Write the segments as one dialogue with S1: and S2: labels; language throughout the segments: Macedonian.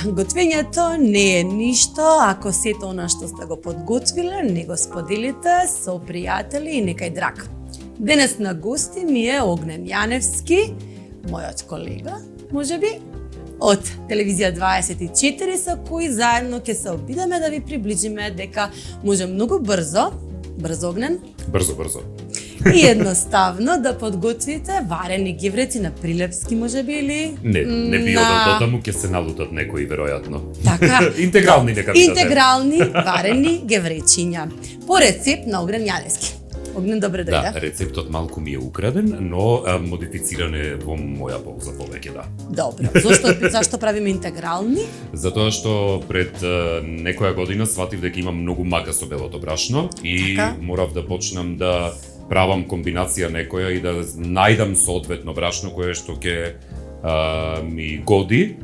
S1: Готвењето не е ништо ако сето она што сте го подготвиле, не го споделите со пријатели и некај драг. Денес на гости ми е Огнен Јаневски, мојот колега, можеби, од Телевизија 24, со кој заедно ќе се обидеме да ви приближиме дека може многу брзо Огнен?
S2: Брзо.
S1: И едноставно да подготвите варени гивреци на Прилепски, можеби, или...
S2: Не би одел до таму, ќе се налутат некои, веројатно.
S1: Така.
S2: Интегрални нека бидат.
S1: Интегрални варени гевречиња. По рецепт на Огнен Јаневски. Огнен, добре дојде.
S2: Да, рецептот малку ми е украден, но модифициран е во моја полза повеќе, да.
S1: Добро. Зашто правиме интегрални?
S2: Затоа што пред некоја година сватив дека имам многу мака со белото брашно и
S1: така?
S2: морав да почнам да правам комбинација некоја и да најдам соодветно брашно кое што ќе ми годи.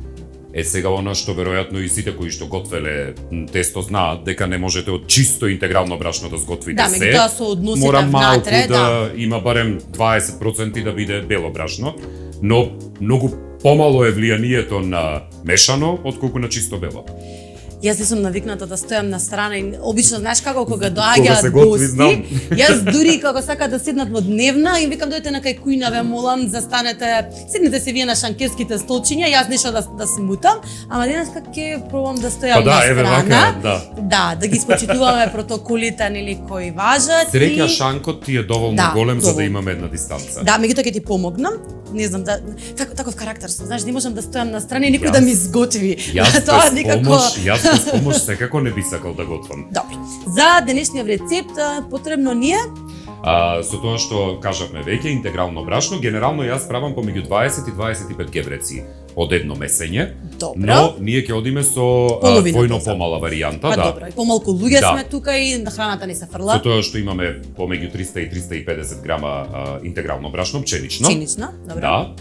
S2: Сега она што веројатно и сите кои што готвеле тесто знаат дека не можете од чисто интегрално брашно да сготвите
S1: да,
S2: се.
S1: Да, со односите
S2: мора малку
S1: внатре,
S2: да има барем 20% да биде бело брашно, но многу помало е влијанието на мешано отколку на чисто бело.
S1: Јас не сум навикната да стојам на страна и обично знаеш како кога
S2: Кога
S1: доаѓаат
S2: се готви, знам.
S1: гости, јас дури како сакаат да седнат во дневна и викам дојдете на кај кујна, ве молам, застанете, седнете се вие на шанкерските столчиња, јас нешто да смутам, ама денеска ќе пробам да стојам на страна. Да, ги спочитуваме протоколите нели кои важат.
S2: Среќа шанкот ти е доволно голем за да
S1: доволно.
S2: имаме една дистанца.
S1: Да, меѓутоа ќе ти помогнам. Не знам таков карактер сум, знаеш, не можам да стојам на страна и никој да ми изготви.
S2: Јас без помош секако не би сакал да готвам.
S1: Добро. За денешниот рецепт потребно ни е
S2: со тоа што кажавме веќе, интегрално брашно, генерално јас правам помеѓу 20 и 25 гевреци од едно месење.
S1: Добро.
S2: Но ние ќе одиме со двојно помала варијанта, да.
S1: Добро, и помалку луѓе сме тука и на храната не се фрла.
S2: Со тоа што имаме помеѓу 300 и 350 грама интегрално брашно, пченично.
S1: Пченично, добро.
S2: Да.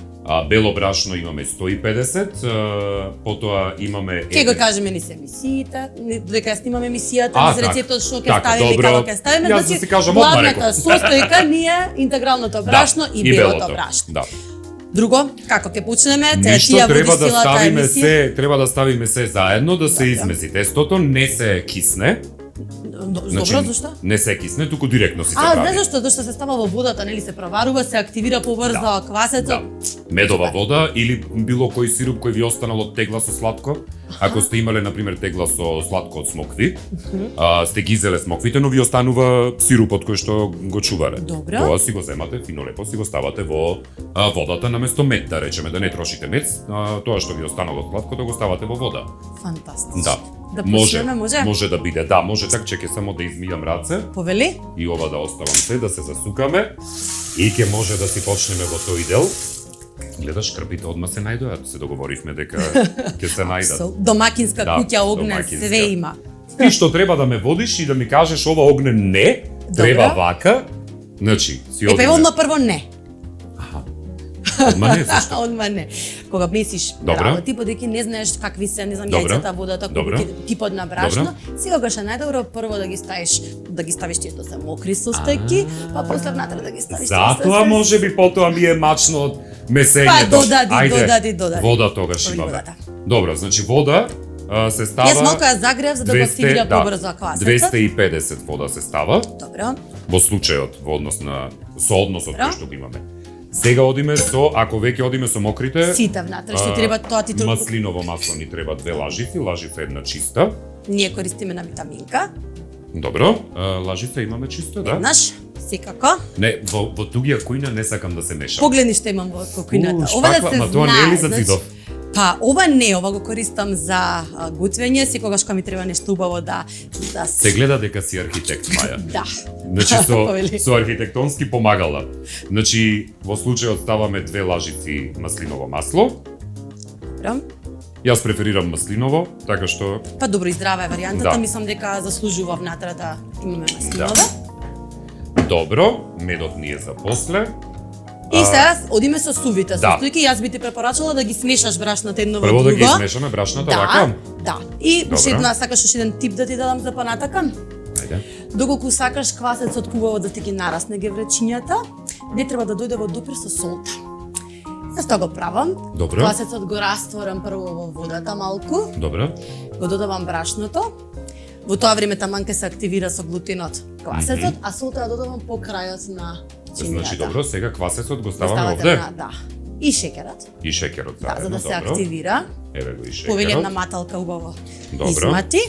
S2: Бело брашно имаме 150, потоа имаме...
S1: Ке го кажеме ни се емисиите, додека ја снимаме емисијата, низ рецептот што ќе ставиме и како ќе ставиме,
S2: јас да си кажам одма реков.
S1: Главната состојка ни е интегралното брашно и белото брашно.
S2: Да.
S1: Друго, како ќе почнеме?
S2: Ништо треба да ставиме се заедно, да се измеси тестото, не се кисне.
S1: Добро, зашто?
S2: Не се кисне, туку директно си се прави.
S1: Не зашто се става во водата, нели се проварува, се активира побрзо квасецот.
S2: Да. Медова вода или било кој сируп кој ви останал од тегла со сладко. Ако сте имале на пример тегла со сладко од смокви, сте ги изеле смоквите, но ви останува сирупот кој што го чувале.
S1: Добро.
S2: Тоа си го земате фино лепо, си го ставате во водата наместо мед, да речеме, да не трошите мед, тоа што ви останало од сладко да го ставате во вода.
S1: Фантастично.
S2: Да.
S1: Да почнеме,
S2: може да биде. Да, може така, че ќе само да измијам раце.
S1: Повели?
S2: И ова да оставам се, да се засукаме. И ќе може да си почнеме во тој дел. Гледаш, крпите одма се најдоа, се договоривме дека ќе се најдат.
S1: Домакинска куќа Огнен, све има.
S2: Ти што треба да ме водиш и да ми кажеш ова Огнен не, треба вака. Значи, си одиме.
S1: Епе одма прво не.
S2: Одма не, зашто?
S1: Одма не. Кога месиш работи, подејќи не знаеш какви се, не знам, јајцата, водата, типот на брашно, секогаш е најдобро прво да ги ставиш тие се мокри состојки, па после внатре да ги ставиш.
S2: Затоа можеби потоа ми е мачно од месењето.
S1: Па додади.
S2: Вода тогаш имаме. Добро, значи вода се става.
S1: Јас малку ја загрев за да го активира побрзо квасецот.
S2: 250 вода се става.
S1: Добро.
S2: Во случајот во однос на соодносот кој што го имаме. Сега одиме ако веќе одиме со мокрите.
S1: Сите внатре што треба тоа ти трудно.
S2: Маслиново масло ни треба 2 лажици, лажица една чиста.
S1: Ние користиме на витаминка.
S2: Добро, лажица имаме чиста, да?
S1: Еднаш, секако.
S2: Не, во туѓа кујна не сакам да се меша.
S1: Погледни што имам во кујната.
S2: Ова да се знае. Тоа не е ли за зидов?
S1: Па, ова го користам за готвење, секогаш кога ми треба нешто убаво да
S2: се гледа дека си архитект, Маја.
S1: Да.
S2: Значи со архитектонски помагала. Значи во случајот ставаме 2 лажици маслиново масло.
S1: Добро.
S2: Јас преферирам маслиново, така што
S1: па добро и здрава е варијантата, мислам дека заслужува внатре да имаме маслиново.
S2: Да. Добро, медот ни е за после.
S1: И сега одиме со сувите состојки. Јас би ти препорачала да ги смешаш брашната едно во друго.
S2: Прво да ги смешаме брашната, вака?
S1: Да. И сакаш уште еден тип да ти дадам за понатака?
S2: Ајде.
S1: Доколку сакаш квасецот хубаво да ти ги нарасне гевречињата, не треба да дојде во допир со солта. Јас тоа го правам.
S2: Добро.
S1: Квасецот го растворам прво во водата малку,
S2: Добро.
S1: го додавам брашното. Во тоа време таман ке се активира со глутенот квасецот, а солта ја додавам по крајот на чинијата.
S2: Значи добро, сега квасецот го ставаме
S1: Ставате
S2: овде
S1: да. И шекерот.
S2: и шекерот
S1: Да, за
S2: заедно,
S1: да се
S2: добро.
S1: активира.
S2: Еве го и шекерот.
S1: Повеќе една маталка убаво.
S2: Добро.
S1: Измати.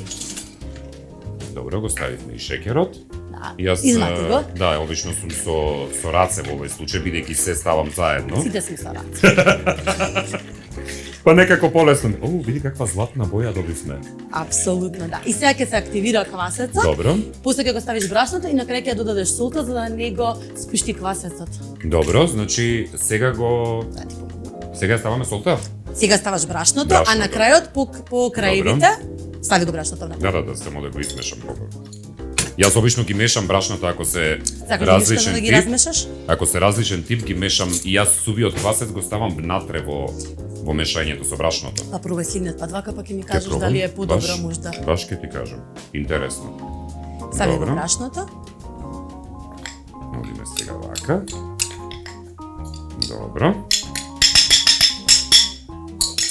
S2: Добро, го ставивме и шекерот.
S1: Да.
S2: Јас
S1: Измати го.
S2: да, обично сум со раце во овој случај бидејќи се ставам заедно.
S1: Сите сме со раце.
S2: Па некако полесно. О, види каква златна боја добивме.
S1: Апсолутно да. И сега ќе се активира квасецот.
S2: Добро.
S1: После ќе го ставиш брашното и на крај ќе ја додадеш солта за да не го спушти квасецот.
S2: Добро, значи сега сега ја ставаме солта?
S1: Сега ставаш брашното, а
S2: Брашното.
S1: на крајот по краевите стави го брашното внатре.
S2: Да, само да го измешам побаво. Јас обично ги мешам брашната ако се
S1: Сакаш
S2: различен
S1: да ги
S2: тип.
S1: размешаш?
S2: Ако се различен тип ги мешам и јас сувиот квасец го ставам внатре во мешањето со брашното.
S1: Па пробај слигнет па двака, па ќе ми
S2: Ќе
S1: кажеш
S2: пробам.
S1: дали е подобро
S2: Баш-
S1: можда.
S2: Баш ќе ти кажам. Интересно.
S1: Стави го
S2: Добро.
S1: брашното.
S2: Одиме сега вака. Добро.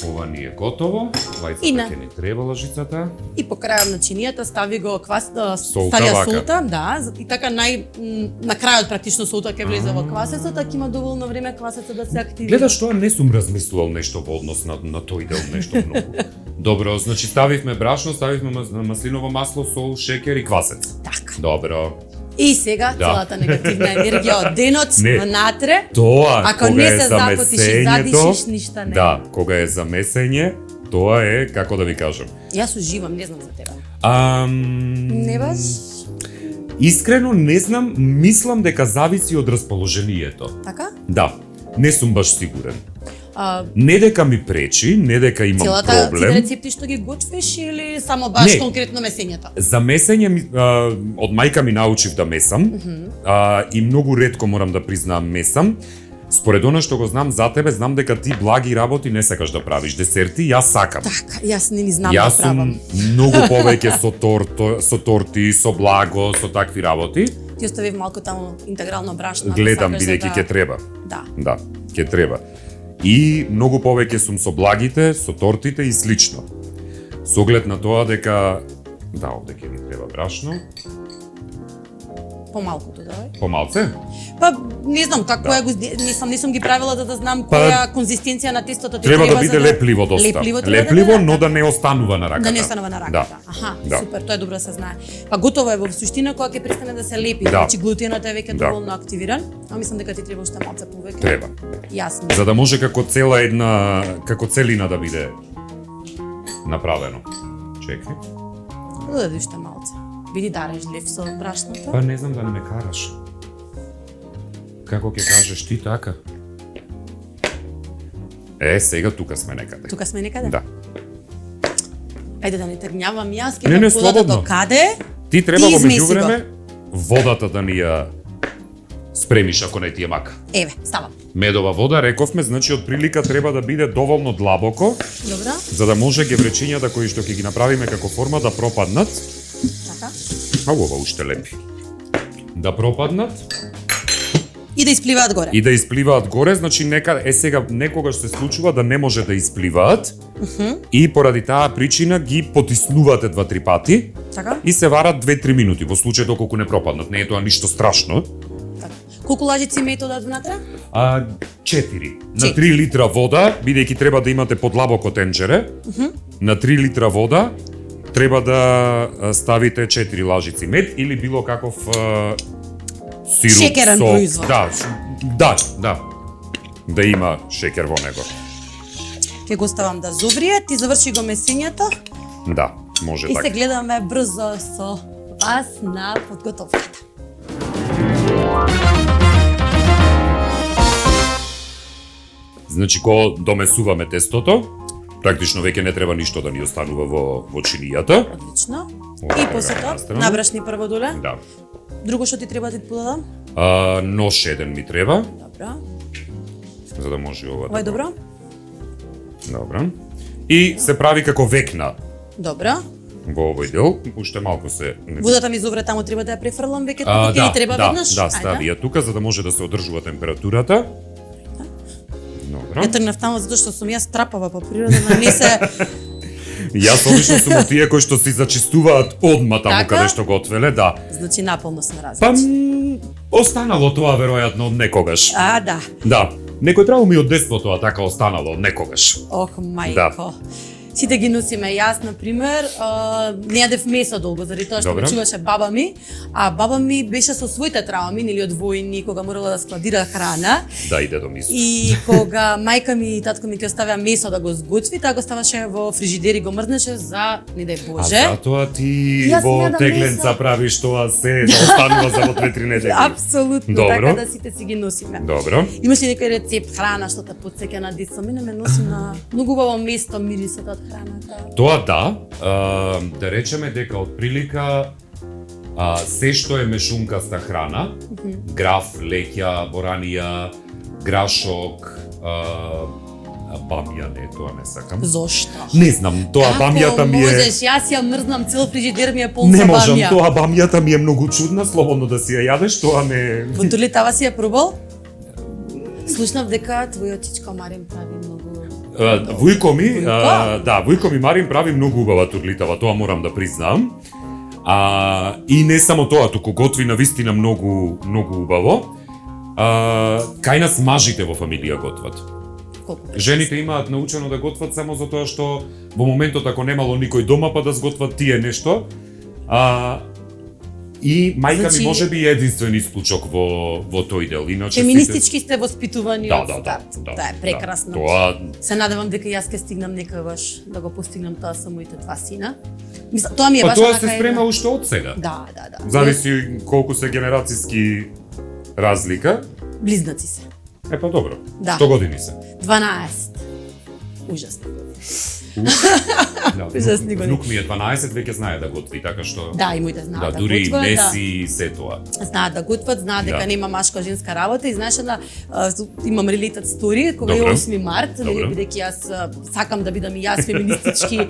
S2: Ова ни е готово.
S1: И
S2: Лајцата
S1: на-
S2: ќе ни треба лажицата.
S1: И по крајот на чинијата стави го
S2: Солта
S1: ставија
S2: вака.
S1: солта, да, и така на крајот практично солта ќе влезе во квасецот, така има доволно време квасецот да се активира.
S2: Гледаш, тоа не сум размислувал нешто во однос на тој дел, нешто многу. Добро, значи ставивме брашно, ставивме маслиново масло, сол, шекер и квасец.
S1: Така.
S2: Добро.
S1: И сега
S2: Да.
S1: целата негативна енергија од денот
S2: Не.
S1: внатре.
S2: Тоа,
S1: Ако
S2: кога
S1: не
S2: е
S1: се запотиш и
S2: замесењето,
S1: задишиш, ништа не.
S2: Да, кога е замесење, тоа е, како да ви кажам.
S1: Јас уживам, не знам за тебе.
S2: Не
S1: баш?
S2: Искрено не знам, мислам дека зависи од расположението.
S1: Така?
S2: Да, не сум баш сигурен.
S1: А,
S2: Не дека ми пречи, не дека имам
S1: целата тие
S2: проблем.
S1: рецепти што ги готвиш или само баш
S2: Не.
S1: конкретно месењето?
S2: За месење од мајка ми научив да месам и многу ретко морам да признаам месам. Според она што го знам за тебе, знам дека ти благи работи не сакаш да правиш. Десерти јас сакам.
S1: Така, јас не ни знам
S2: Јас
S1: да правам.
S2: сум многу повеќе со торти, со благо, со такви работи.
S1: Ти оставив малку таму интегрално брашно. ако
S2: Гледам
S1: сакаш за
S2: бидејќи ќе треба.
S1: Да.
S2: Да, ќе треба. И многу повеќе сум со благите, со тортите и слично. Со оглед на тоа дека да, овде ќе ни треба брашно,
S1: Помалку додај.
S2: помалце.
S1: Па не знам како е, не сум ги правила да знам
S2: Па,
S1: која конзистенција на тестото ти
S2: Треба да
S1: за
S2: биде лепливо доста.
S1: Лепливо, треба
S2: Лепливо,
S1: да биде,
S2: но да не останува на раката.
S1: Да не останува на раката. Аха,
S2: Да.
S1: супер, тоа е добро да се знае. Па готово е во суштина кога ќе престане да се лепи,
S2: Да.
S1: значи глутенот е веќе
S2: Да.
S1: доволно активиран, а мислам дека ти треба уште малце повеќе.
S2: Треба.
S1: Јасно.
S2: За да може како цела една, како целина да биде направено. Чекај.
S1: Додади уште малце. Биди дарежлив со брашното.
S2: Па не знам да не ме караш. Како ќе кажеш ти така? Сега тука сме некаде.
S1: Тука сме некаде?
S2: Да.
S1: Ајде да не тргнявам јас, ќе
S2: Не,
S1: го подадам
S2: слободно.
S1: до каде?
S2: Ти треба во
S1: измеси го.
S2: меѓувреме водата да ни ја спремиш ако не ти е мака.
S1: Еве, ставам.
S2: Медова вода, рековме, значи од прилика треба да биде доволно длабоко,
S1: Добро?
S2: за да може гевречињата кои што ќе ги направиме како форма да пропаднат.
S1: Така.
S2: А ова уште лепи. Да пропаднат
S1: И да испливаат горе.
S2: и да испливаат горе, значи сега некогаш се случува да не може да испливаат. И поради таа причина ги потиснувате 2-3 пати
S1: Така?
S2: и се варат 2-3 минути во случај доколку не пропаднат. Не е тоа ништо страшно.
S1: Така. Колку лажици мед одат внатре?
S2: 4. На 3 литра вода, бидејќи треба да имате подлабоко тенџере, на 3 литра вода треба да ставите 4 лажици мед или било каков сируп,
S1: Шекерен
S2: сок.
S1: производ.
S2: Да. Да има шекер во него.
S1: Ќе го ставам да зоврие, ти заврши го месењето
S2: Да, може
S1: и
S2: така.
S1: се гледаме брзо со вас на подготовката.
S2: Значи, кога домесуваме тестото, практично веќе не треба ништо да ни останува во чинијата.
S1: Одлично.
S2: Ова
S1: И
S2: е
S1: после
S2: една
S1: тоа,
S2: страна.
S1: набрашни прво доле.
S2: Да.
S1: Друго што ти треба да ти подадам?
S2: Нож еден ми треба,
S1: Добро.
S2: за да може ова
S1: Ова е
S2: да го-
S1: добро?
S2: Добро. И се прави како векна
S1: Добро.
S2: во овој дел. Уште малку се...
S1: Водата ми зовре таму треба да ја префрлам веќе тука, ќе ни треба веднаш?
S2: Да,
S1: Ајде.
S2: стави ја тука за да може да се одржува температурата. Добро.
S1: Не тргнав таму затоа што сум јас трапава по природа, но не се
S2: Јас обично сум од тие кои што си зачистуваат одма таму
S1: Така?
S2: каде што готвеле, да.
S1: значи наполно сме
S2: Па
S1: различни.
S2: останало тоа веројатно од некогаш.
S1: Да.
S2: Да. Некој травми од детството, а така останало од некогаш.
S1: Ох, мајко. Сите ги носиме. Јас, например, не јадев месо долго, заради тоа што
S2: Добро.
S1: ме чуваше баба ми, а баба ми беше со своите травми, нели од војни, кога морала да складира храна.
S2: Да, иде до мисла.
S1: И кога мајка ми и татко ми ќе оставија месо да го сготви, таа го ставаше во фрижидер и го мрзнеше за, не дај
S2: А
S1: Боже.
S2: затоа ти
S1: Јас
S2: во
S1: јадам
S2: тегленца
S1: месо.
S2: правиш тоа се, да останува за во 2-3 недели.
S1: Апсолутно,
S2: Добро.
S1: така да сите си ги носиме.
S2: Добро.
S1: Имаш ли некој рецепт храна што те потсеќа на детство? Мене ме носи на многу убаво место мирисот од храната.
S2: Тоа да, да речеме дека од прилика се што е мешункаста храна, граф, леќа, боранија, грашок, бамја, не, тоа не сакам.
S1: Зошто?
S2: Не знам, тоа бамјата ми е...
S1: можеш? Јас ја мрзнам, цел фрижидер ми е полн
S2: Не
S1: со
S2: можам,
S1: бамја.
S2: тоа бамјата ми е многу чудна, слободно да си ја јадеш, тоа не...
S1: Во Тулитава си ја пробал? Слушнав дека твојот чичко Марин прави многу...
S2: Вујко ми,
S1: Вујко?
S2: да, Вујко ми Марин прави многу убава турлитава, тоа морам да признам. И не само тоа, туку готви на вистина многу убаво. Кај нас мажите во фамилија готват.
S1: Колку?
S2: Жените имаат научено да готват само затоа што во моментот ако немало никој дома па да сготват тие нешто. И мајка
S1: Значи-
S2: ми можеби е единствен исклучок во тој дел. Иначе
S1: Феминистички сте воспитувани
S2: Да,
S1: од
S2: да, да,
S1: старт.
S2: да.
S1: Тоа е прекрасно.
S2: Да, тоа
S1: Се надевам дека јас ќе стигнам некогаш да го постигнам тоа со моите два сина. Мисла, тоа ми е
S2: па
S1: баш
S2: тоа
S1: онака
S2: се спрема уште од сега.
S1: Да.
S2: Зависи колку се генерацијски разлика.
S1: Близнаци се.
S2: Е па добро.
S1: Да.
S2: Што години се?
S1: 12. Ужасно.
S2: Да,
S1: Ужасни години.
S2: внук ми е 12, веќе знае да готви, така што
S1: Да, и моите знаат да
S2: дури
S1: готват,
S2: меси и се тоа.
S1: знаат да готват, знаат дека
S2: Да.
S1: нема машко-женска работа и знаеш да имам related story кога е
S2: Добро.
S1: 8 март,
S2: Добро.
S1: бидејќи јас сакам да бидам и јас феминистички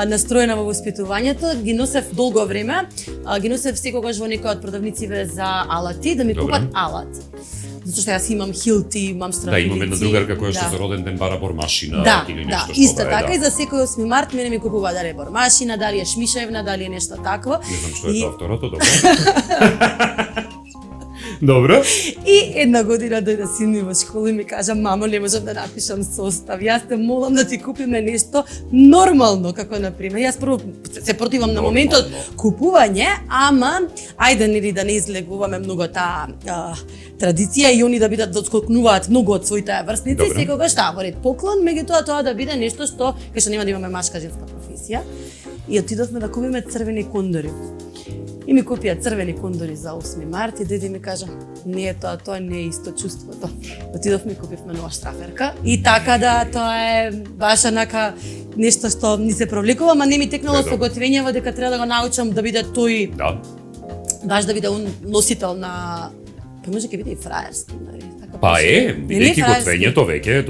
S1: настроена во воспитувањето, ги носев долго време, ги носев секогаш во некој од продавниците за алати да ми
S2: Добро.
S1: купат алат. Затоа што јас имам хилти, имам
S2: Да,
S1: страфилици.
S2: имам една другарка која што за роден ден бара бормашина
S1: Да,
S2: или
S1: да,
S2: нешто што
S1: исто
S2: да е,
S1: така
S2: да.
S1: и за секој 8 март мене ми купува дали е бормашина, дали е шмишевна, дали е нешто такво.
S2: Не знам што е
S1: И-
S2: тоа второто, добро. Добро.
S1: И една година дојде син ми во школа и ми кажа: "Мамо, не можам да напишам состав. Јас те молам да ти купиме нешто нормално, како на пример. Јас прво се противам на
S2: Нормално.
S1: моментот купување, ама ајде нели да не излегуваме многу таа традиција и они да бидат доскокнуваат многу од своите врсници,
S2: Добро.
S1: секогаш таа во ред поклон, меѓутоа тоа да биде нешто што кај што нема да имаме машка женска професија. И отидовме да купиме црвени кондори. И ми купија црвени кондори за 8 март и деде ми кажа: "Не е тоа не е исто чувството." Отидовме и купивме нова штраферка и така да тоа е баш онака нешто што ни се провлекува, ама не ми текнало со готвењево дека треба да го научам да биде тој
S2: Да.
S1: баш да биде он носител на па може ќе биде и фраерски, нали? Така
S2: Па
S1: беше.
S2: е, бидејќи
S1: фраерски?
S2: готвењето веќе е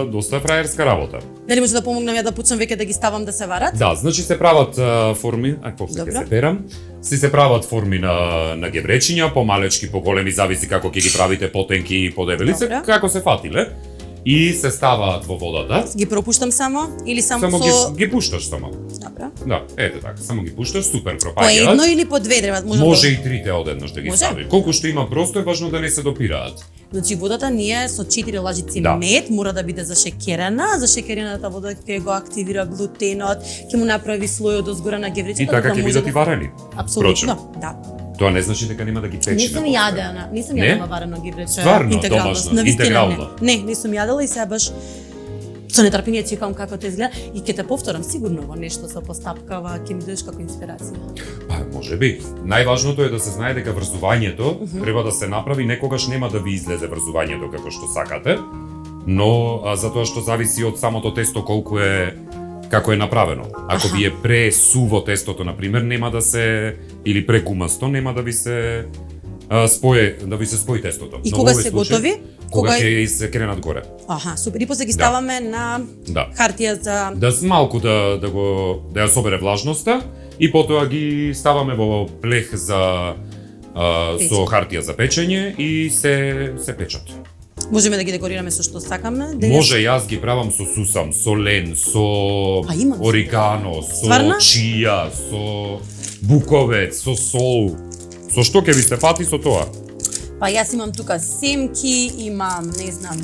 S2: доста фраерска работа.
S1: Дали може да помогнам ја да почнам веќе да ги ставам да се варат?
S2: Да, значи се прават форми, после ќе
S1: Добро.
S2: се перам. Се прават форми на гевречиња, помалечки, поголеми, зависи како ќе ги правите, потенки и подебели, се
S1: Добро.
S2: како се фатиле. И се ставаат во водата.
S1: Ги пропуштам само или само
S2: Само
S1: со
S2: ги пушташ само.
S1: Добро.
S2: Да, ете така, само ги пушташ, супер
S1: По
S2: пропаѓаат.
S1: едно или по две треба
S2: Може и трите одеднаш да ги
S1: Може?
S2: стави. Колку што има простор, важно да не се допираат.
S1: Значи водата ние со 4 лажици
S2: Да.
S1: мед мора да биде зашекерена, зашекерената вода ќе го активира глутенот, ќе му направи слојот дозгора на гевречето.
S2: И така
S1: да
S2: ќе
S1: може
S2: бидат и варени.
S1: Апсолутно, да.
S2: Тоа не значи дека нема да ги печеме.
S1: Не сум јадена, не сум
S2: Не?
S1: јадела варено геврече.
S2: Стварно,
S1: интегрално,
S2: домашно,
S1: на вистина
S2: интегрално?
S1: Не сум јадела и сега баш со нетрпение чекам како те изгледа и ќе те повторам сигурно во нешто со постапкава, ќе ми дојдеш како инспирација.
S2: Па, може би. Најважното е да се знае дека врзувањето треба да се направи, некогаш нема да ви излезе врзувањето како што сакате, но затоа што зависи од самото тесто колку е како е направено. Ако ви е пресуво тестото на пример, нема да се или прегумасто, нема да ви се спои тестото.
S1: И
S2: Но
S1: кога
S2: во овој
S1: се
S2: случај,
S1: готови?
S2: Кога
S1: Кога
S2: ќе се кренат горе.
S1: Аха, супер. И после ги ставаме на
S2: Да.
S1: хартија за
S2: Да малку да ја собере влажноста и потоа ги ставаме во плех за со хартија за печење и се печат.
S1: Можеме да ги декорираме со што сакаме.
S2: Може, јас ги правам со сусам, со лен, со
S1: имам
S2: орегано, со
S1: Стварно?
S2: чија, со буковец, со сол. Со што ќе ви се фати со тоа?
S1: Па јас имам тука семки, имам, не знам,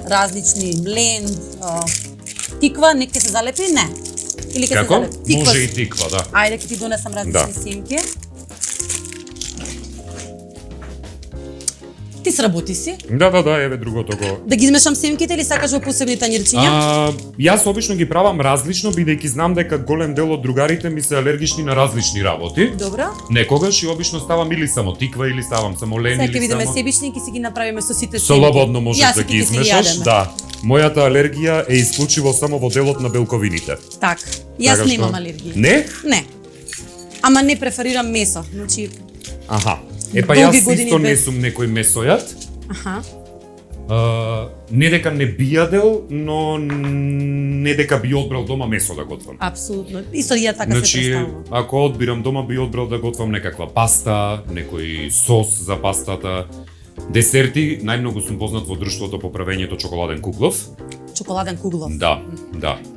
S1: различни млен, тиква, не ќе се залепи? Не. Или ќе се
S2: Како?
S1: залепи? Тиква.
S2: Може и тиква, да.
S1: Ајде ќе ти донесам различни семки. Ти сработи си.
S2: Да, еве другото го.
S1: Да ги измешам семките или сакаш во посебни танјирчиња?
S2: Јас обично ги правам различно, бидејќи знам дека голем дел од другарите ми се алергични на различни работи.
S1: Добро.
S2: Некогаш и обично ставам или само тиква, или ставам само лен,
S1: Сега ќе
S2: или
S1: видиме
S2: само...
S1: себични и ќе си ги направиме со сите семки.
S2: Слободно можеш
S1: Јас
S2: да
S1: и ти
S2: ги
S1: ќе си
S2: измешаш,
S1: јадеме.
S2: да. Мојата алергија е исклучиво само во делот на белковините.
S1: Така. Јас
S2: Така што-
S1: немам алергија.
S2: Не?
S1: Не. Ама не преферирам месо. Значи,
S2: Аха. Па
S1: Долги
S2: јас
S1: години
S2: исто не
S1: без-
S2: сум некој месојат.
S1: аха.
S2: Не дека не би јадел, но не дека би одбрал дома месо да готвам.
S1: Апсолутно. Исто ја така се
S2: Значи,
S1: представувам.
S2: ако одбирам дома, би одбрал да готвам некаква паста, некој сос за пастата. Десерти, најмногу сум познат во друштвото по правењето чоколаден куглов.
S1: Чоколаден куглов.
S2: Да,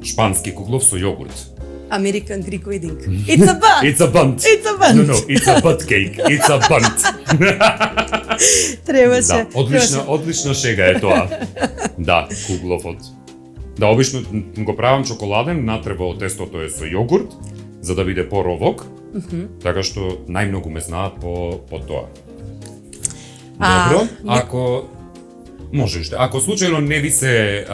S2: шпански куглов со јогурт.
S1: American Greek wedding. It's a bun.
S2: It's a bunt.
S1: It's a bunt.
S2: No, it's a butt cake. It's a bunt.
S1: Требаше.
S2: Да, одлична шега е тоа. Да, кугловот. Да, обично го правам чоколаден, натреба од тестото е со јогурт, за да биде поровок. Така што најмногу ме знаат по тоа. Добро, ако можеш да. Ако случајно не ви се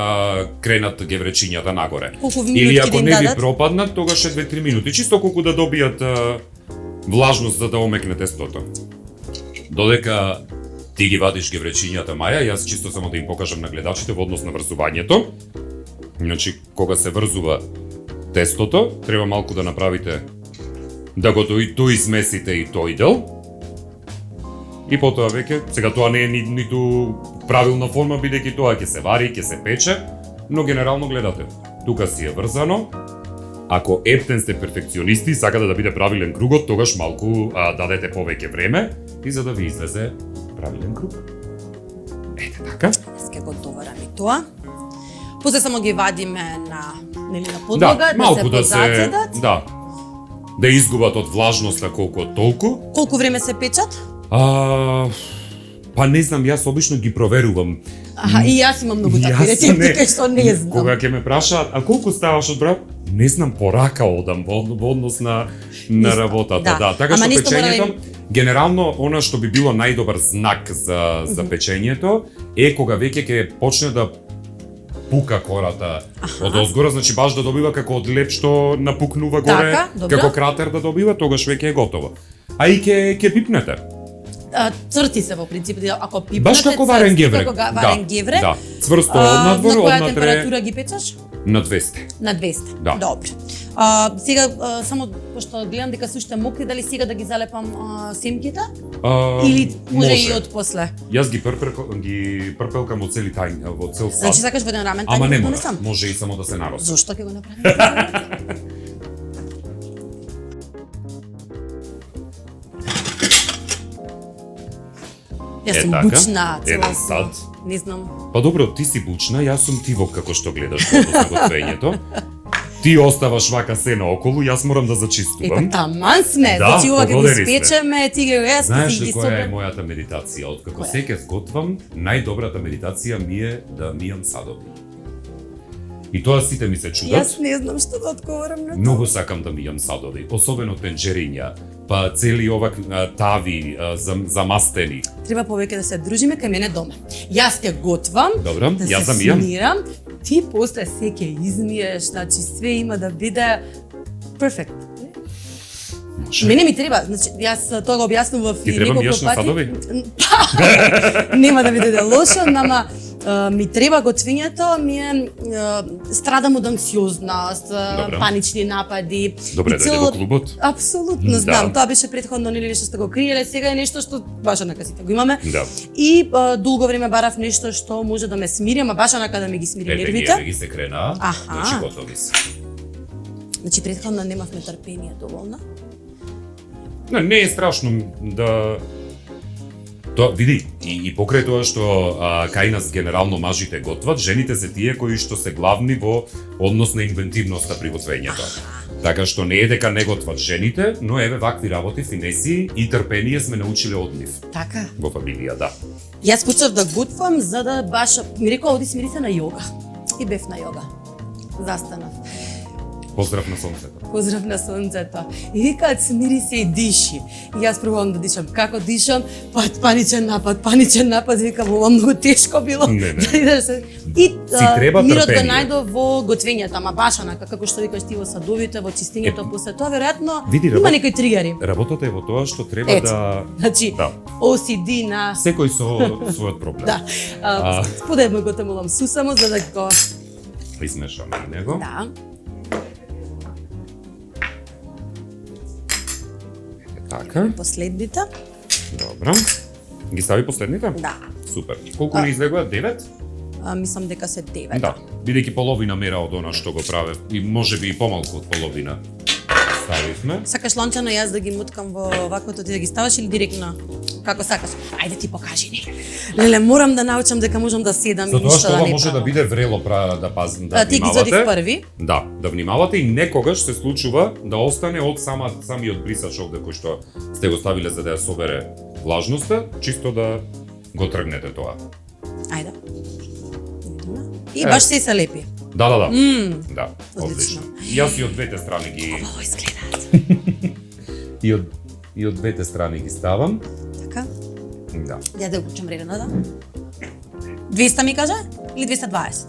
S2: кренат гевречињата нагоре.
S1: Колку минутки
S2: Или
S1: да
S2: ако
S1: им
S2: не ви
S1: дадат?
S2: пропаднат, тогаш е 2-3 минути, чисто колку да добијат влажност за да омекне тестото. Додека ти ги вадиш гевречињата, Маја, јас чисто само да им покажам на гледачите во однос на врзувањето. Значи, кога се врзува тестото, треба малку да направите да го доизмесите и тој дел. И потоа веќе, сега тоа не е ниту правилна форма, бидејќи тоа ќе се вари, ќе се пече, но генерално гледате, тука си е врзано. Ако ептен сте перфекционисти, сакате да биде правилен кругот, тогаш малку дадете повеќе време и за да ви излезе правилен круг. Ете така.
S1: Јас ќе го доварам и тоа. После само ги вадиме на подлога,
S2: малку
S1: да се позацедат.
S2: Да изгубат од влажноста колку од толку.
S1: Колку време се печат?
S2: Па не знам, јас обично ги проверувам.
S1: Аха, и јас имам многу такви рецепти кај што не знам.
S2: Кога ќе ме прашаат, а колку ставаш од брак? Не знам, по рака одам во однос на работата. Да, така
S1: Ама
S2: што
S1: нисто мора да
S2: печењето, генерално она што би било најдобар знак за печењето е кога веќе ќе почне да пука кората од озгора, значи баш да добива како од леп што напукнува горе,
S1: Така, добро.
S2: како кратер да добива, тогаш веќе е готово. А и ќе пипнете.
S1: Црти се во принцип, ако пипнете.
S2: Баш како варен геврек.
S1: Како варен геврек.
S2: Да, цврсто однадвор,
S1: на која
S2: однатре
S1: температура ги печеш?
S2: на 200.
S1: На 200.
S2: Да.
S1: Добро. Сега само пошто гледам дека се уште мокри, дали сега да ги залепам семките или може и од после?
S2: Јас ги прпелкам во цели во цел сад.
S1: Значи сакаш во еден рамен
S2: Ама не
S1: тањер да
S2: мора,
S1: донесам?
S2: може и само да се нароси.
S1: Зошто ќе го направиме? Јас сум
S2: така,
S1: бучна,
S2: еден
S1: целосно.
S2: сад.
S1: Не знам.
S2: Па добро, ти си бучна, јас сум тивок како што гледаш во однос на готвењето. Ти оставаш вака се наоколу, јас морам да зачистувам.
S1: Таман сме,
S2: Да,
S1: значи ова ќе го
S2: погодени сме.
S1: испечеме, ти ги јас
S2: Знаеш
S1: ќе
S2: ли
S1: ги
S2: која е
S1: собрам.
S2: мојата медитација? Откако
S1: Која?
S2: се ќе сготвам, најдобрата медитација ми е да мијам садови. И тоа сите ми се чудат.
S1: Јас не знам што да одговорам на тоа.
S2: Многу сакам да мијам садови, особено тенџериња, па цели овак тави замастени.
S1: Треба повеќе да се дружиме кај мене дома. Јас ќе готвам,
S2: Добро,
S1: да
S2: јас
S1: се
S2: замијам.
S1: смирам, ти после се ќе измиеш, значи све има да биде перфект.
S2: Може.
S1: Мене ми треба, значи јас тоа го објаснував
S2: Ти
S1: и
S2: треба
S1: неколку
S2: мијаш на
S1: пати.
S2: садови?
S1: Нема да биде лошо, ама ми треба готвењето, ми е страдам од анксиозност,
S2: Добре.
S1: панични напади.
S2: Добре,
S1: и
S2: дојде во клубот.
S1: Апсолутно знам,
S2: Да.
S1: тоа беше претходно нели нешто што го криеле, сега е нешто што баш онака сите го имаме.
S2: Да.
S1: И долго време барав нешто што може да ме смири, ама баш онака да ми ги смири
S2: Ете,
S1: нервите.
S2: ги се крена,
S1: Аха.
S2: значи готови се.
S1: Значи претходно немавме трпение доволно.
S2: Не е страшно да... Тоа, види, И покрај тоа што кај нас генерално мажите готват, жените се тие кои што се главни во однос на инвентивноста при готвењето. Така што не е дека не готват жените, но еве вакви работи, финеси и трпение сме научиле од нив.
S1: Така.
S2: Во фамилија, да.
S1: Јас почнав да готвам за да баш ми рекол оди смири се на јога. И бев на јога. Застанав.
S2: Поздрав на сонцето.
S1: Поздрав на сонцето. И викаат смири се и диши. И јас пробувам да дишам. Како дишам? Паничен напад. Викам, ова многу тешко било.
S2: Не.
S1: И
S2: треба
S1: мирот го
S2: трпение.
S1: најдов во готвењето, ама баш онака како што викаш ти во садовите, во чистењето, после тоа веројатно има некои тригери.
S2: Работата е во тоа што треба да
S1: Значи,
S2: да.
S1: OCD на
S2: Секој со својот проблем.
S1: Да. Споделно го темулам сусамо за да го
S2: измешаме и него.
S1: Да.
S2: Така.
S1: Последните.
S2: Добро. Ги стави последните?
S1: Да.
S2: Супер. Колку ни излегува? 9?
S1: Мислам дека се 9.
S2: Да. Бидејќи половина мера од она што го правев и можеби и помалку од половина ставивме.
S1: Сакаш лончано јас да ги муткам во ваквото ти да ги ставаш или директно? Како сакаш? Ајде ти покажи ни. Леле, морам да научам дека можам да седам и
S2: Затоа
S1: ништо
S2: што
S1: да
S2: ова
S1: не
S2: може да
S1: правам.
S2: биде врело да пазим, да
S1: Ти ги
S2: внимавате.
S1: зодив први.
S2: Да, да внимавате и некогаш се случува да остане од самиот брисач овде кој што сте го ставиле за да ја собере влажноста, чисто да го тргнете тоа.
S1: Ајде. И баш се лепи.
S2: Да. Да,
S1: Одлично.
S2: одлично. Јас и од двете страни ги
S1: Ово изгледаат.
S2: и од двете страни ги ставам.
S1: Така.
S2: Да.
S1: Ја да го учам редено, да? 200 ми кажа? Или 220?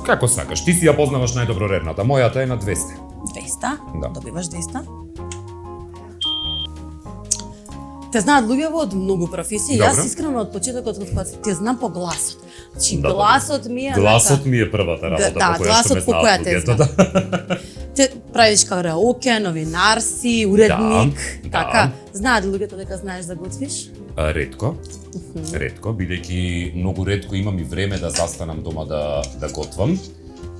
S2: Како сакаш, ти си ја познаваш најдобро редната. Мојата е на 200.
S1: 200?
S2: Да.
S1: Добиваш 200? Те знаат луѓе од многу професии.
S2: Добро.
S1: Јас искрено од почетокот од кога те знам по гласот. Значи
S2: Да,
S1: гласот ми е
S2: Гласот ми е првата работа
S1: Да,
S2: по која што
S1: гласот
S2: ме
S1: по
S2: знаат
S1: која те
S2: луѓето. Да.
S1: Те правиш караоке, новинар си, уредник,
S2: Да,
S1: така.
S2: да.
S1: Знаат луѓето дека знаеш да готвиш?
S2: Ретко. Ретко, бидејќи многу ретко имам и време да застанам дома да готвам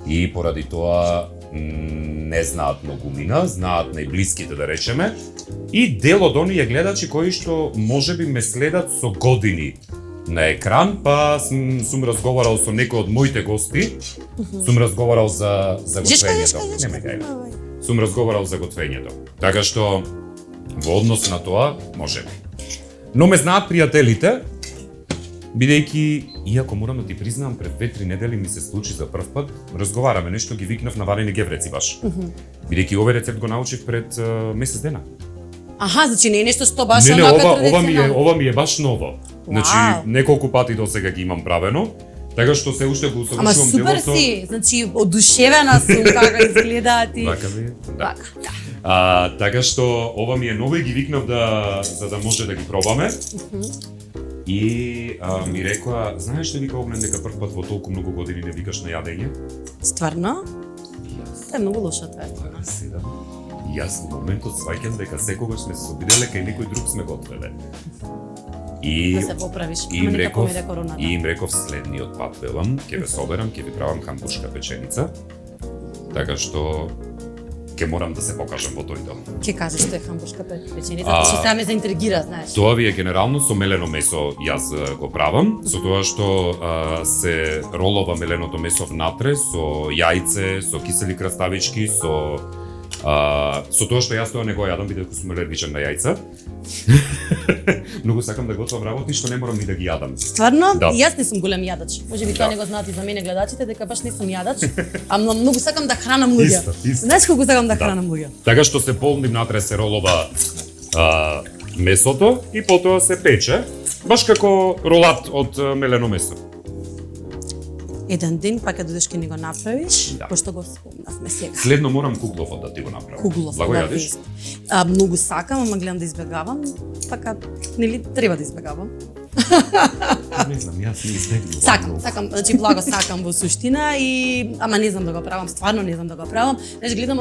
S2: и поради тоа не знаат многумина, знаат најблиските да речеме, и дел од оние гледачи кои што можеби ме следат со години на екран, па сум разговарал со некои од моите гости, сум разговарал за готвењето. Нема гај. Сум разговарал за готвењето. Така што во однос на тоа можеби. Но ме знаат пријателите, бидејќи, иако морам да ти признам, пред 2-3 недели ми се случи за прв пат, разговараме нешто, ги викнав на варени гевреци баш. Бидејќи овој рецепт го научив пред месец дена.
S1: Аха, значи не е нешто што баш
S2: Не,
S1: онака
S2: ова ми е баш ново. Значи,
S1: Вау.
S2: неколку пати до сега ги имам правено, така што се уште го
S1: Ама
S2: усовршувам
S1: супер
S2: делото.
S1: си, значи одушевена сум како изгледаат и
S2: Вака ви? Да.
S1: Да.
S2: Така што ова ми е ново и ги викнав за да може да ги пробаме. И ми рекоа, знаеш ли, вика Огнен, дека прв пат во толку многу години не викаш на јадење?
S1: Стварно? Тоа е многу лошо тоа.
S2: Така седам. И јас во моментот сваќам дека секогаш сме се обиделе кај некој друг сме готвеле. И
S1: Да се поправиш.
S2: И
S1: Ама
S2: им
S1: нека
S2: реков,
S1: помине короната.
S2: и им реков следниот пат велам, ќе ве соберам, ќе ви правам хамбуршка печеница. Така што ќе морам да се покажам во тој дом.
S1: Ќе кажеш што е хамбуршка печеница, што сега ме заинтригира, знаеш.
S2: Тоа ви е генерално со мелено месо јас го правам, со тоа што се ролова меленото месо внатре со јајце, со кисели краставички, со тоа што јас тоа не го јадам бидејќи сум алергичен на јајца. Многу сакам да готвам работи што не морам ни да ги јадам.
S1: Стварно?
S2: Да.
S1: И јас не сум голем јадач. Можеби тоа
S2: Да.
S1: не го знаат и за мене гледачите дека баш не сум јадач, а многу сакам да хранам луѓе.
S2: Исто.
S1: Знаеш колку сакам да хранам луѓе?
S2: Така што се полни внатре се ролова месото и потоа се пече, баш како ролат од мелено месо.
S1: Еден ден па ќе додеш ќе ни го направиш,
S2: Да.
S1: пошто го спомнавме сега.
S2: Следно морам кугловот да ти го направам.
S1: Куглов,
S2: Благо
S1: да,
S2: јадиш?
S1: тест. Многу сакам, ама гледам да избегавам, така нели треба да избегавам.
S2: Не знам, јас не избегнувам.
S1: Сакам, значи благо сакам во суштина и ама не знам да го правам, стварно не знам да го правам. Знаеш, гледам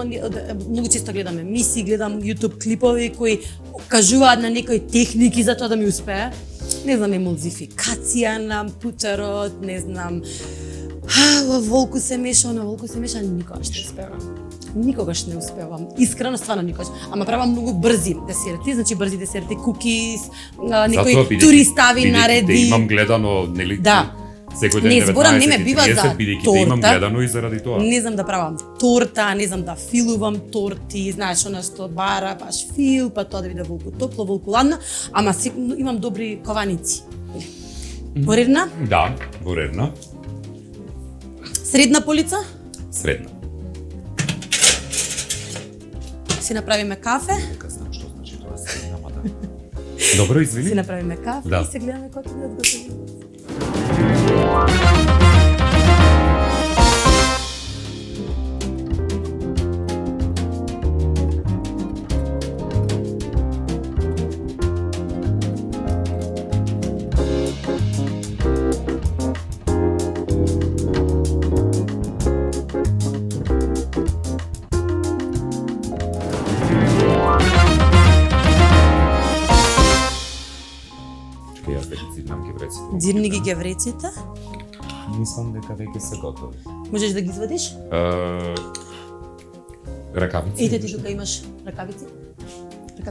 S1: многу често гледам емисии, гледам YouTube клипови кои кажуваат на некои техники за тоа да ми успее. Не знам, емулзификација на путерот, не знам, Во волку се меша, на волку се меша, никогаш не успевам. Никогаш не успевам. Искрено, стварно никогаш. Ама правам многу брзи десерти, значи брзи десерти, кукис, некои туристави нареди.
S2: Да имам гледано, нели?
S1: Да.
S2: Секој ден
S1: Не, зборам не ме бива за
S2: бидејќи
S1: торта.
S2: да имам гледано и заради тоа.
S1: Не знам да правам торта, не знам да филувам торти, знаеш, она што бара, баш фил, па тоа да биде волку топло, волку ладно, ама имам добри кованици. Во Ревна?
S2: Да, во Ревна.
S1: Средна полица?
S2: Средна.
S1: Си направиме кафе?
S2: Дека знам што значи тоа средна, ама да. Добро, извини.
S1: Си направиме кафе
S2: Да.
S1: и се гледаме кои ќе бидат готови.
S2: Чекај, јас дека циднам гевреците.
S1: Дзирни ги гевреците?
S2: Мислам дека веќе се готови.
S1: Можеш да ги извадиш?
S2: Ракавици.
S1: Ете ти тука имаш ракавици.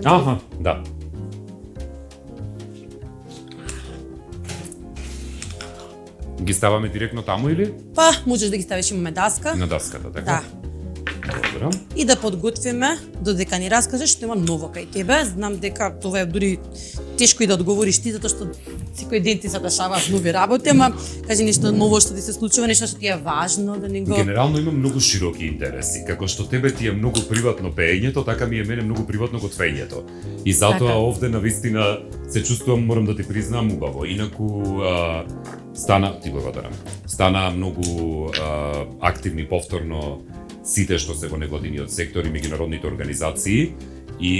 S2: Аха, да. Ги ставаме директно таму или?
S1: Па, можеш да ги ставиш, имаме даска.
S2: На даската, така?
S1: Да.
S2: Добро.
S1: И да подготвиме, додека ни раскажеш што има ново кај тебе. Знам дека тоа е дури тешко и да одговориш ти, затоа што секој ден ти се дешаваат нови работи, ама кажи нешто ново што ти се случува, нешто што ти е важно да ни го...
S2: Генерално имам многу широки интереси. Како што тебе ти е многу приватно пеењето, така ми е мене многу приватно готвењето. И затоа
S1: Така.
S2: овде навистина се чувствувам, морам да ти признам, убаво. Инаку ти благодарам. Стана многу активни повторно сите што се во невладиниот сектор и меѓународните организации и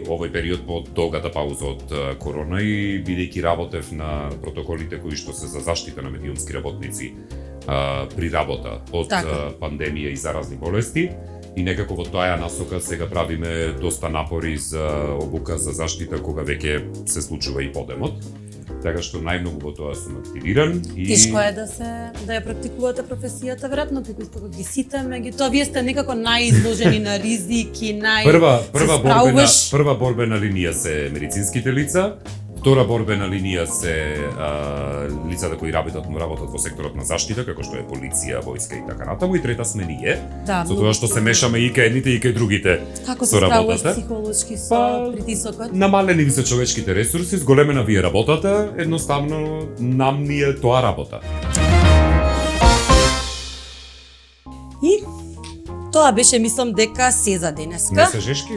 S2: овој период по долгата пауза од корона и бидејќи работев на протоколите кои што се за заштита на медиумски работници при работа од
S1: Така.
S2: пандемија и заразни болести и некако во таа насока сега правиме доста напори за обука за заштита кога веќе се случува и подемот. Така што најмногу во тоа сум активиран и
S1: Тешко е да ја практикувате професијата, веројатно како ги сите, меѓутоа вие сте некако најизложени на ризики,
S2: прва борбена линија се медицинските лица, втора борбена линија се лицата кои работат во секторот на заштита, како што е полиција, војска и така натаму, и трета сме ние.
S1: Да,
S2: Со тоа што се мешаме и кај едните и кај другите
S1: Како се
S2: со
S1: справуваш
S2: работата.
S1: психолошки со
S2: Па,
S1: притисокот?
S2: Намалени ви се човечките ресурси, зголемена ви е работата, едноставно нам ни е тоа работа.
S1: И тоа беше, мислам дека се за денеска.
S2: Не се жешки?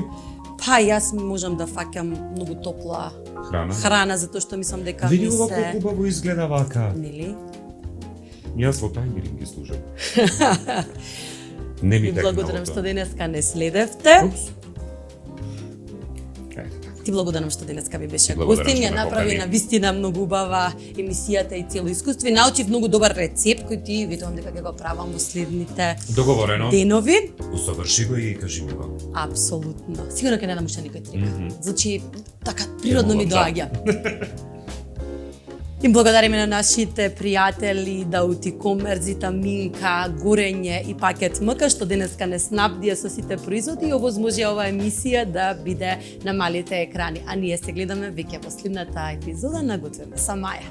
S1: Па јас можам да фаќам многу топла
S2: Храна.
S1: затоа што мислам дека
S2: Види
S1: ми
S2: овако
S1: се...
S2: убаво изгледа вака.
S1: Нели?
S2: Јас во тајмеринг ги служам. Не ми
S1: Ви
S2: текна
S1: благодарам
S2: ото.
S1: што денеска не следевте.
S2: Упс.
S1: Ти благодарам што денеска ви беше
S2: Благодарам
S1: гостин,
S2: што
S1: ја
S2: ме
S1: направи
S2: покани.
S1: на вистина многу убава емисијата и цело искуство и научив многу добар рецепт кој ти ветувам дека ќе го правам во следните
S2: Договорено.
S1: денови.
S2: Усоврши го и кажи ми го.
S1: Апсолутно. Сигурно ќе не дам уште никој трик.
S2: Мгм.
S1: Значи, така природно ми
S2: молам,
S1: доаѓа. Им благодариме на нашите пријатели Даути Комерзита, Минка, Горење и Пакет МК што денеска не снабдија со сите производи и овозможи оваа емисија да биде на малите екрани. А ние се гледаме веќе во следната епизода на Готвиме со Маја.